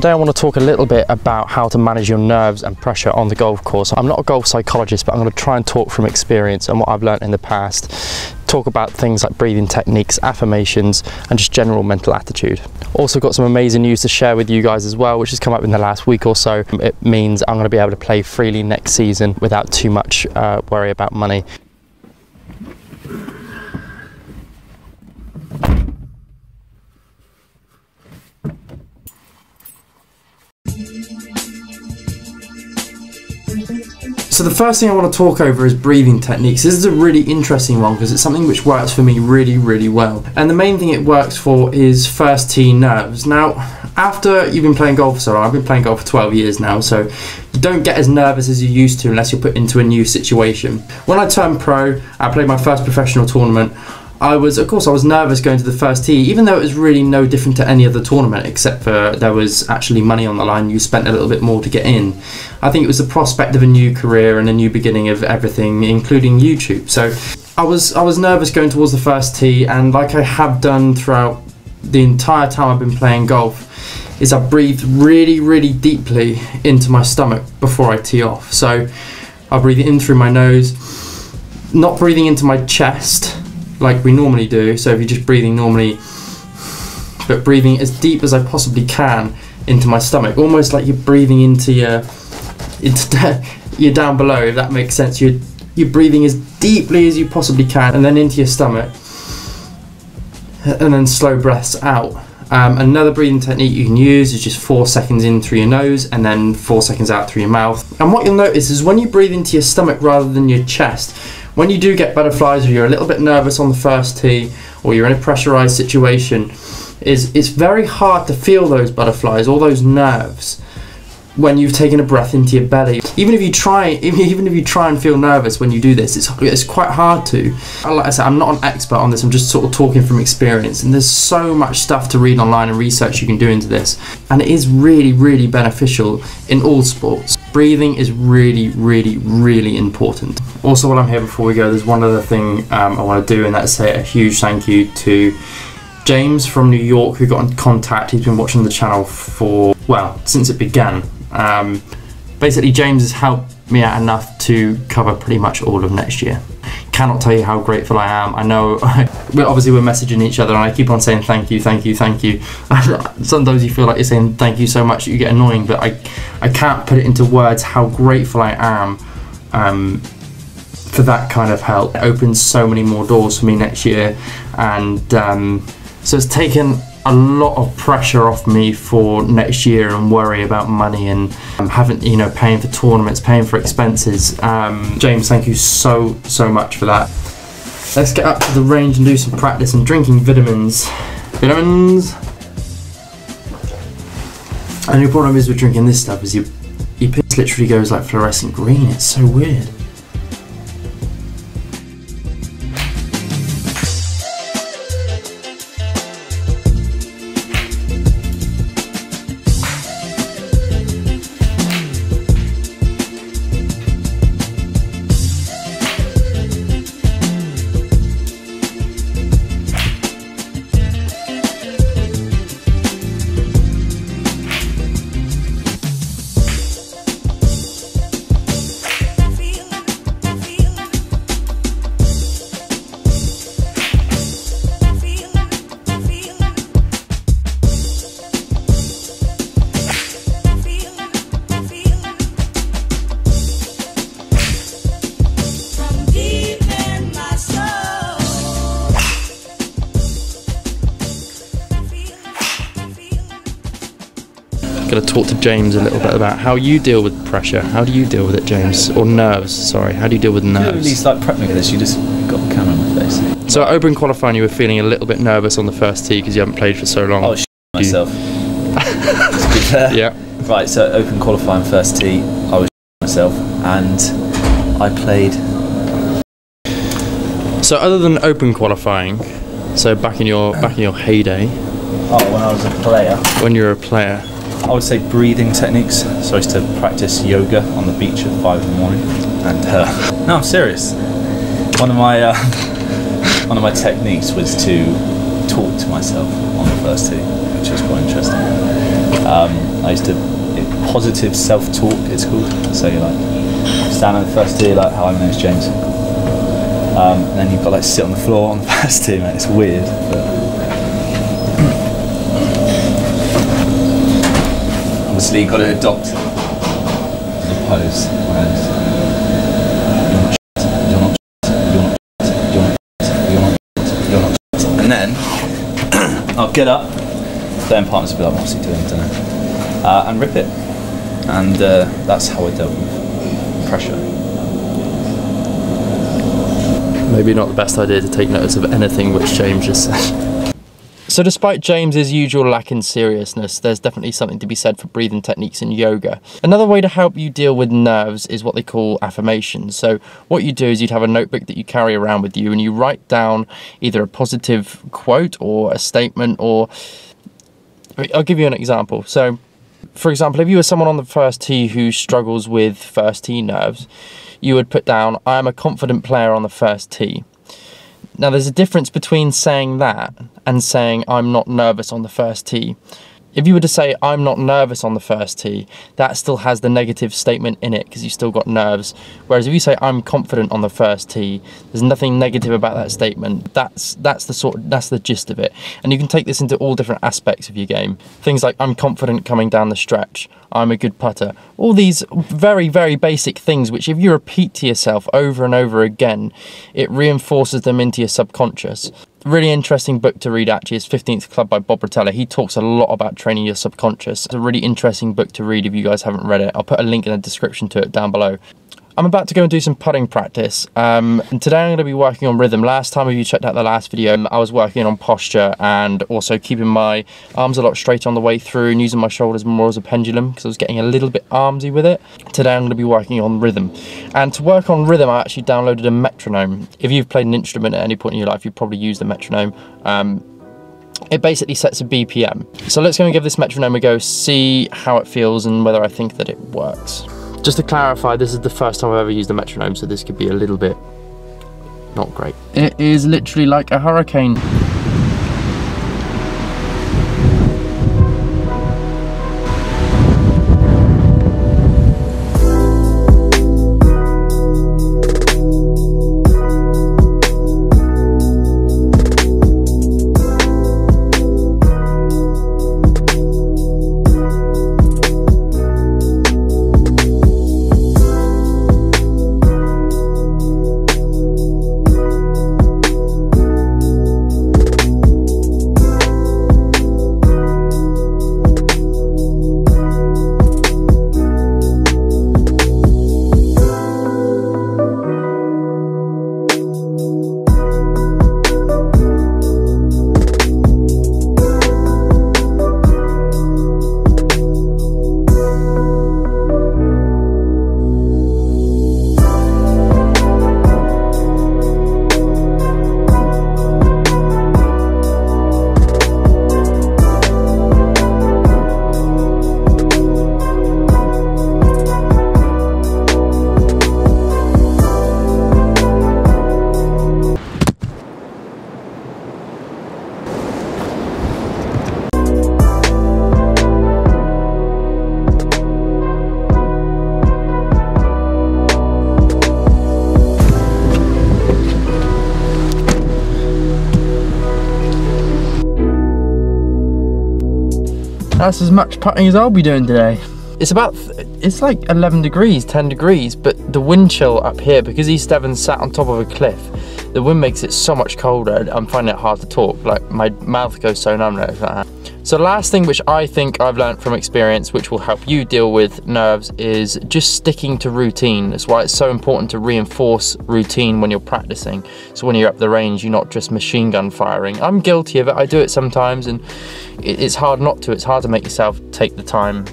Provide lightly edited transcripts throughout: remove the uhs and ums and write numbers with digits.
Today I want to talk a little bit about how to manage your nerves and pressure on the golf course. I'm not a golf psychologist, but I'm going to try and talk from experience and what I've learned in the past. Talk about things like breathing techniques, affirmations, and just general mental attitude. Also got some amazing news to share with you guys as well, which has come up in the last week or so. It means I'm going to be able to play freely next season without too much worry about money. So the first thing I want to talk over is breathing techniques. This is a really interesting one because it's something which works for me really well. And the main thing it works for is first tee nerves. Now, after you've been playing golf for so long, I've been playing golf for 12 years now, so you don't get as nervous as you used to unless you're put into a new situation. When I turned pro, I played my first professional tournament. I was nervous going to the first tee, even though it was really no different to any other tournament, except for there was actually money on the line. You spent a little bit more to get in. I think it was the prospect of a new career and a new beginning of everything, including YouTube. So I was nervous going towards the first tee, and like I have done throughout the entire time I've been playing golf, is I breathed really deeply into my stomach before I tee off. So I breathe in through my nose, not breathing into my chest like we normally do, so if you're just breathing normally, but breathing as deep as I possibly can into my stomach, almost like you're breathing into your down below, if that makes sense. You're breathing as deeply as you possibly can, and then into your stomach, and then slow breaths out. Another breathing technique you can use is just 4 seconds in through your nose and then 4 seconds out through your mouth. And what you'll notice is when you breathe into your stomach rather than your chest, when you do get butterflies, or you're a little bit nervous on the first tee, or you're in a pressurized situation, it's very hard to feel those butterflies, all those nerves, when you've taken a breath into your belly. Even if you try and feel nervous when you do this, it's quite hard to. Like I said, I'm not an expert on this, I'm just sort of talking from experience, and there's so much stuff to read online and research you can do into this, and it is really beneficial in all sports. Breathing is really important. Also, while I'm here, before we go, there's one other thing I want to do, and that's say a huge thank you to James from New York, who got in contact. He's been watching the channel for, well, since it began. Basically, James has helped me out enough to cover pretty much all of next year. Cannot tell you how grateful I am. I know we're messaging each other, and I keep on saying thank you. Sometimes you feel like you're saying thank you so much that you get annoying, but I can't put it into words how grateful I am for that kind of help. It opens so many more doors for me next year, and so it's taken a lot of pressure off me for next year and worry about money and paying for tournaments, paying for expenses. James, thank you so much for that. Let's get up to the range and do some practice and drinking vitamins. And the problem is with drinking this stuff is your piss literally goes like fluorescent green. It's so weird. Going to talk to James a little bit about how you deal with pressure. How do you deal with it, James? Or nerves, sorry. How do you deal with nerves? You at least like prep me for this, you just got the camera on my face. So at Open qualifying you were feeling a little bit nervous on the first tee because you haven't played for so long. Oh, myself. To be fair. Yeah. Right, so Open qualifying first tee, I was myself, and I played. So other than Open qualifying, so back in your heyday. Oh, when I was a player. When you were a player. I would say breathing techniques. So I used to practice yoga on the beach at 5 in the morning, and no, I'm serious. One of my techniques was to talk to myself on the first tee, which was quite interesting. I used to, positive self-talk it's called. So you like stand on the first tee like, hi, my name's James. And then you've got like sit on the floor on the first tee, mate. It's weird, but obviously you've got to adopt the pose. And then I'll get up, playing partners will be like, what's he doing? I don't know. And rip it. And that's how I dealt with pressure. Maybe not the best idea to take notice of anything which James just said. So despite James's usual lack in seriousness, there's definitely something to be said for breathing techniques in yoga. Another way to help you deal with nerves is what they call affirmations. So what you do is you'd have a notebook that you carry around with you and you write down either a positive quote or a statement, or I'll give you an example. So for example, if you were someone on the first tee who struggles with first tee nerves, you would put down, I am a confident player on the first tee. Now there's a difference between saying that and saying I'm not nervous on the first tee. If you were to say I'm not nervous on the first tee, that still has the negative statement in it because you still got nerves. Whereas if you say I'm confident on the first tee, there's nothing negative about that statement. That's the gist of it. And you can take this into all different aspects of your game. Things like I'm confident coming down the stretch, I'm a good putter. All these very, very basic things which if you repeat to yourself over and over again, it reinforces them into your subconscious. Really interesting book to read actually is 15th Club by Bob Rotella. He talks a lot about training your subconscious. It's a really interesting book to read if you guys haven't read it. I'll put a link in the description to it down below. I'm about to go and do some putting practice, and today I'm going to be working on rhythm. Last time, if you checked out the last video, I was working on posture and also keeping my arms a lot straighter on the way through and using my shoulders more as a pendulum because I was getting a little bit armsy with it. Today I'm going to be working on rhythm, and to work on rhythm I actually downloaded a metronome. If you've played an instrument at any point in your life, you've probably used a metronome. It basically sets a BPM. So let's go and give this metronome a go, see how it feels and whether I think that it works. Just to clarify, this is the first time I've ever used a metronome, so this could be a little bit not great. It is literally like a hurricane. That's as much putting as I'll be doing today. It's like 11 degrees, 10 degrees, but the wind chill up here, because East Devon's sat on top of a cliff, the wind makes it so much colder. I'm finding it hard to talk, like my mouth goes so numb now. So the last thing which I think I've learned from experience which will help you deal with nerves is just sticking to routine. That's why it's so important to reinforce routine when you're practicing. So when you're up the range, you're not just machine gun firing. I'm guilty of it, I do it sometimes, and it's hard not to. It's hard to make yourself take the time.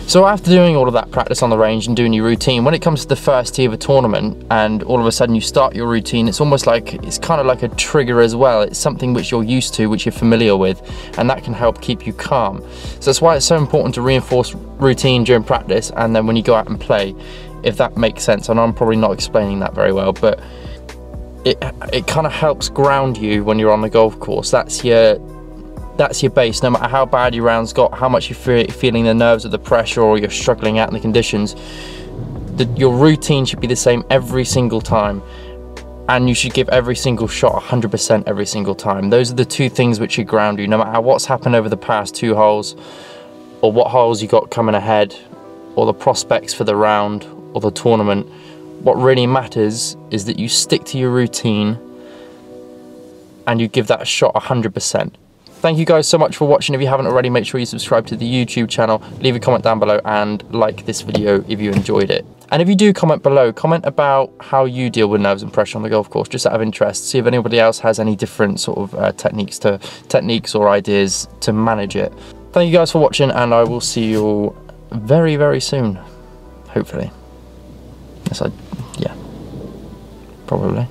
So after doing all of that practice on the range and doing your routine, when it comes to the first tee of a tournament and all of a sudden you start your routine, it's almost like, it's kind of like a trigger as well. It's something which you're used to, which you're familiar with, and that can help keep you calm. So that's why it's so important to reinforce routine during practice and then when you go out and play, if that makes sense. And I'm probably not explaining that very well, but it kind of helps ground you when you're on the golf course. That's your that's your base. No matter how bad your round's got, how much you're feeling the nerves or the pressure, or you're struggling out in the conditions, your routine should be the same every single time, and you should give every single shot 100% every single time. Those are the two things which should ground you, no matter what's happened over the past 2 holes, or what holes you got coming ahead, or the prospects for the round or the tournament. What really matters is that you stick to your routine and you give that a shot 100%. Thank you guys so much for watching. If you haven't already, make sure you subscribe to the YouTube channel, leave a comment down below, and like this video if you enjoyed it. And if you do comment below, comment about how you deal with nerves and pressure on the golf course, just out of interest. See if anybody else has any different sort of techniques or ideas to manage it. Thank you guys for watching, and I will see you all very, very soon, hopefully. Yes, yeah, probably.